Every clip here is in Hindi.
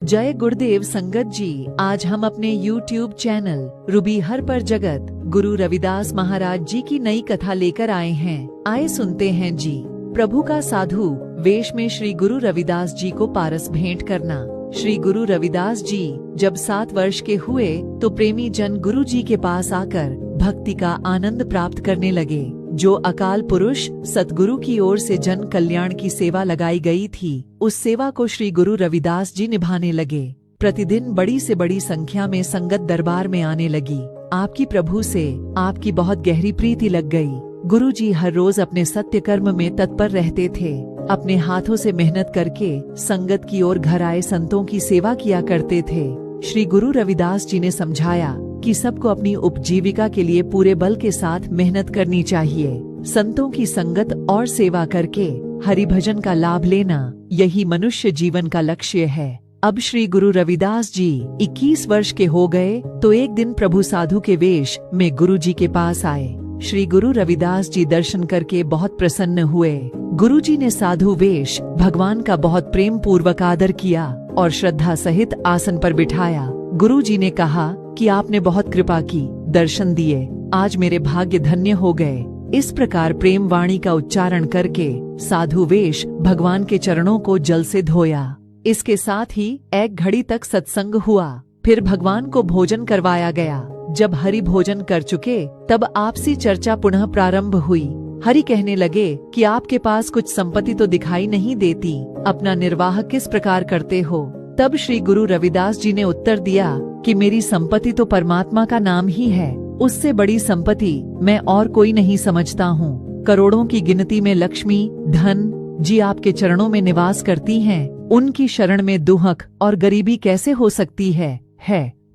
जय गुरुदेव संगत जी। आज हम अपने YouTube चैनल रूबी हर पर जगत गुरु रविदास महाराज जी की नई कथा लेकर आए हैं। आए सुनते हैं जी। प्रभु का साधु वेश में श्री गुरु रविदास जी को पारस भेंट करना। श्री गुरु रविदास जी जब 7 वर्ष के हुए तो प्रेमी जन गुरु जी के पास आकर भक्ति का आनंद प्राप्त करने लगे। जो अकाल पुरुष सतगुरु की ओर से जन कल्याण की सेवा लगाई गई थी, उस सेवा को श्री गुरु रविदास जी निभाने लगे। प्रतिदिन बड़ी से बड़ी संख्या में संगत दरबार में आने लगी। आपकी प्रभु से आपकी बहुत गहरी प्रीति लग गई। गुरु जी हर रोज अपने सत्य कर्म में तत्पर रहते थे। अपने हाथों से मेहनत करके संगत की ओर घर आए संतों की सेवा किया करते थे। श्री गुरु रविदास जी ने समझाया कि सबको अपनी उपजीविका के लिए पूरे बल के साथ मेहनत करनी चाहिए। संतों की संगत और सेवा करके हरि भजन का लाभ लेना, यही मनुष्य जीवन का लक्ष्य है। अब श्री गुरु रविदास जी 21 वर्ष के हो गए तो एक दिन प्रभु साधु के वेश में गुरु जी के पास आए। श्री गुरु रविदास जी दर्शन करके बहुत प्रसन्न हुए। गुरु जी ने साधु वेश भगवान का बहुत प्रेम पूर्वक आदर किया और श्रद्धा सहित आसन पर बिठाया। गुरु जी ने कहा कि आपने बहुत कृपा की, दर्शन दिए, आज मेरे भाग्य धन्य हो गए। इस प्रकार प्रेम वाणी का उच्चारण करके साधु वेश भगवान के चरणों को जल से धोया। इसके साथ ही एक घड़ी तक सत्संग हुआ। फिर भगवान को भोजन करवाया गया। जब हरि भोजन कर चुके तब आपसी चर्चा पुनः प्रारंभ हुई। हरि कहने लगे कि आपके पास कुछ संपत्ति तो दिखाई नहीं देती, अपना निर्वाह किस प्रकार करते हो? तब श्री गुरु रविदास जी ने उत्तर दिया कि मेरी संपत्ति तो परमात्मा का नाम ही है, उससे बड़ी संपत्ति मैं और कोई नहीं समझता हूँ। करोड़ों की गिनती में लक्ष्मी धन जी आपके चरणों में निवास करती हैं, उनकी शरण में दुहक और गरीबी कैसे हो सकती है?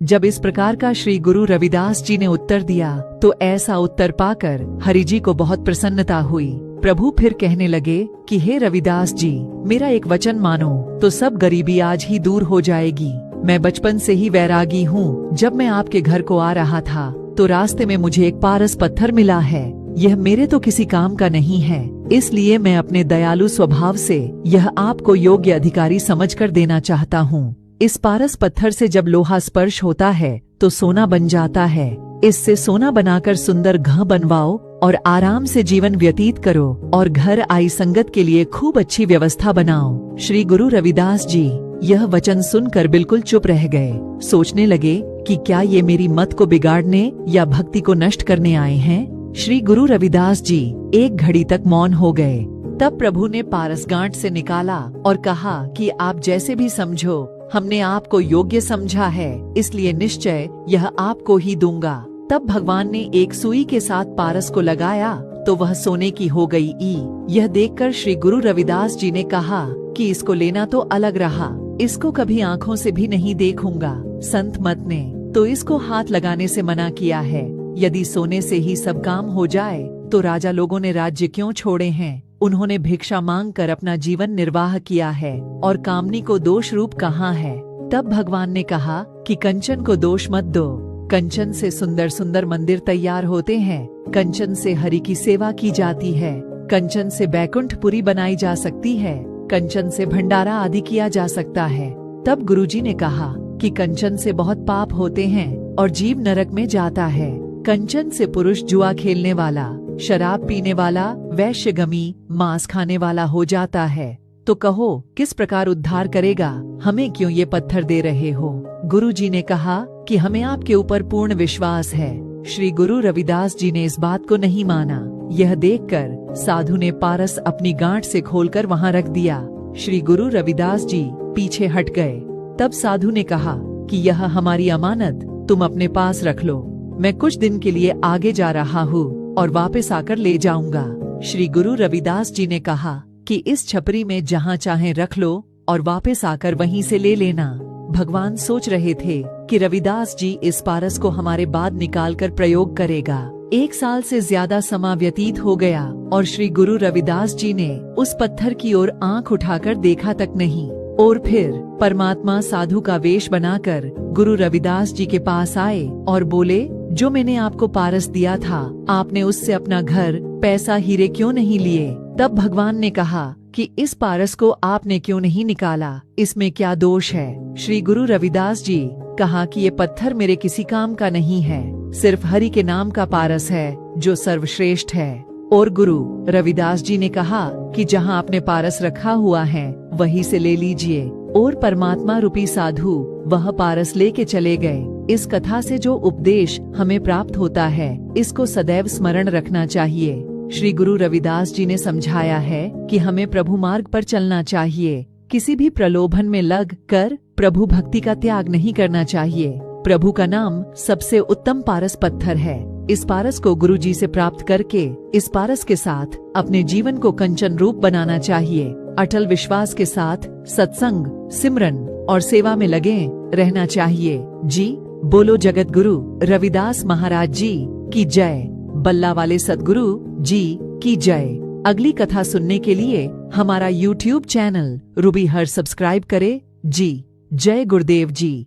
जब इस प्रकार का श्री गुरु रविदास जी ने उत्तर दिया तो ऐसा उत्तर पाकर हरि जी को बहुत प्रसन्नता हुई। प्रभु फिर कहने लगे कि हे रविदास जी, मेरा एक वचन मानो तो सब गरीबी आज ही दूर हो जाएगी। मैं बचपन से ही वैरागी हूँ। जब मैं आपके घर को आ रहा था तो रास्ते में मुझे एक पारस पत्थर मिला है। यह मेरे तो किसी काम का नहीं है, इसलिए मैं अपने दयालु स्वभाव से यह आपको योग्य अधिकारी समझकर देना चाहता हूँ। इस पारस पत्थर से जब लोहा स्पर्श होता है तो सोना बन जाता है। इससे सोना बनाकर सुंदर घ बनवाओ और आराम से जीवन व्यतीत करो और घर आई संगत के लिए खूब अच्छी व्यवस्था बनाओ। श्री गुरु रविदास जी यह वचन सुनकर बिल्कुल चुप रह गए। सोचने लगे कि क्या ये मेरी मत को बिगाड़ने या भक्ति को नष्ट करने आए हैं। श्री गुरु रविदास जी एक घड़ी तक मौन हो गए। तब प्रभु ने पारस गांठ से निकाला और कहा कि आप जैसे भी समझो, हमने आपको योग्य समझा है, इसलिए निश्चय यह आपको ही दूंगा। तब भगवान ने एक सुई के साथ पारस को लगाया तो वह सोने की हो गई। यह देखकर श्री गुरु रविदास जी ने कहा कि इसको लेना तो अलग रहा, इसको कभी आंखों से भी नहीं देखूंगा। संत मत ने तो इसको हाथ लगाने से मना किया है। यदि सोने से ही सब काम हो जाए तो राजा लोगों ने राज्य क्यों छोड़े हैं? उन्होंने भिक्षा मांगकर अपना जीवन निर्वाह किया है और कामनी को दोष रूप कहाँ है? तब भगवान ने कहा कि कंचन को दोष मत दो। कंचन से सुंदर सुंदर मंदिर तैयार होते हैं, कंचन से हरि की सेवा की जाती है, कंचन से बैकुंठपुरी बनाई जा सकती है, कंचन से भंडारा आदि किया जा सकता है। तब गुरुजी ने कहा कि कंचन से बहुत पाप होते हैं और जीव नरक में जाता है। कंचन से पुरुष जुआ खेलने वाला, शराब पीने वाला, वैश्यगमी, मांस खाने वाला हो जाता है। तो कहो किस प्रकार उद्धार करेगा? हमें क्यों ये पत्थर दे रहे हो? गुरु जी ने कहा कि हमें आपके ऊपर पूर्ण विश्वास है। श्री गुरु रविदास जी ने इस बात को नहीं माना। यह देखकर साधु ने पारस अपनी गांठ से खोलकर वहां रख दिया। श्री गुरु रविदास जी पीछे हट गए। तब साधु ने कहा कि यह हमारी अमानत तुम अपने पास रख लो। मैं कुछ दिन के लिए आगे जा रहा हूँ और वापस आकर ले जाऊंगा। श्री गुरु रविदास जी ने कहा कि इस छपरी में जहाँ चाहे रख लो और वापस आकर वहीं से ले लेना। भगवान सोच रहे थे कि रविदास जी इस पारस को हमारे बाद निकालकर प्रयोग करेगा। 1 साल से ज्यादा समय व्यतीत हो गया और श्री गुरु रविदास जी ने उस पत्थर की ओर आंख उठाकर देखा तक नहीं। और फिर परमात्मा साधु का वेश बनाकर गुरु रविदास जी के पास आए और बोले, जो मैंने आपको पारस दिया था, आपने उससे अपना घर, पैसा, हीरे क्यों नहीं लिए? तब भगवान ने कहा कि इस पारस को आपने क्यों नहीं निकाला, इसमें क्या दोष है। श्री गुरु रविदास जी कहा कि ये पत्थर मेरे किसी काम का नहीं है, सिर्फ हरि के नाम का पारस है जो सर्वश्रेष्ठ है। और गुरु रविदास जी ने कहा कि जहाँ आपने पारस रखा हुआ है वहीं से ले लीजिए। और परमात्मा रूपी साधु वह पारस लेके चले गए। इस कथा से जो उपदेश हमें प्राप्त होता है, इसको सदैव स्मरण रखना चाहिए। श्री गुरु रविदास जी ने समझाया है कि हमें प्रभु मार्ग पर चलना चाहिए, किसी भी प्रलोभन में लग कर प्रभु भक्ति का त्याग नहीं करना चाहिए। प्रभु का नाम सबसे उत्तम पारस पत्थर है। इस पारस को गुरु जी से प्राप्त करके इस पारस के साथ अपने जीवन को कंचन रूप बनाना चाहिए। अटल विश्वास के साथ सत्संग, सिमरन और सेवा में लगे रहना चाहिए। जी बोलो जगत गुरु रविदास महाराज जी की जय। बल्ला वाले सद्गुरु जी की जय। अगली कथा सुनने के लिए हमारा YouTube चैनल रूबी हर सब्सक्राइब करे। जी जय गुरुदेव जी।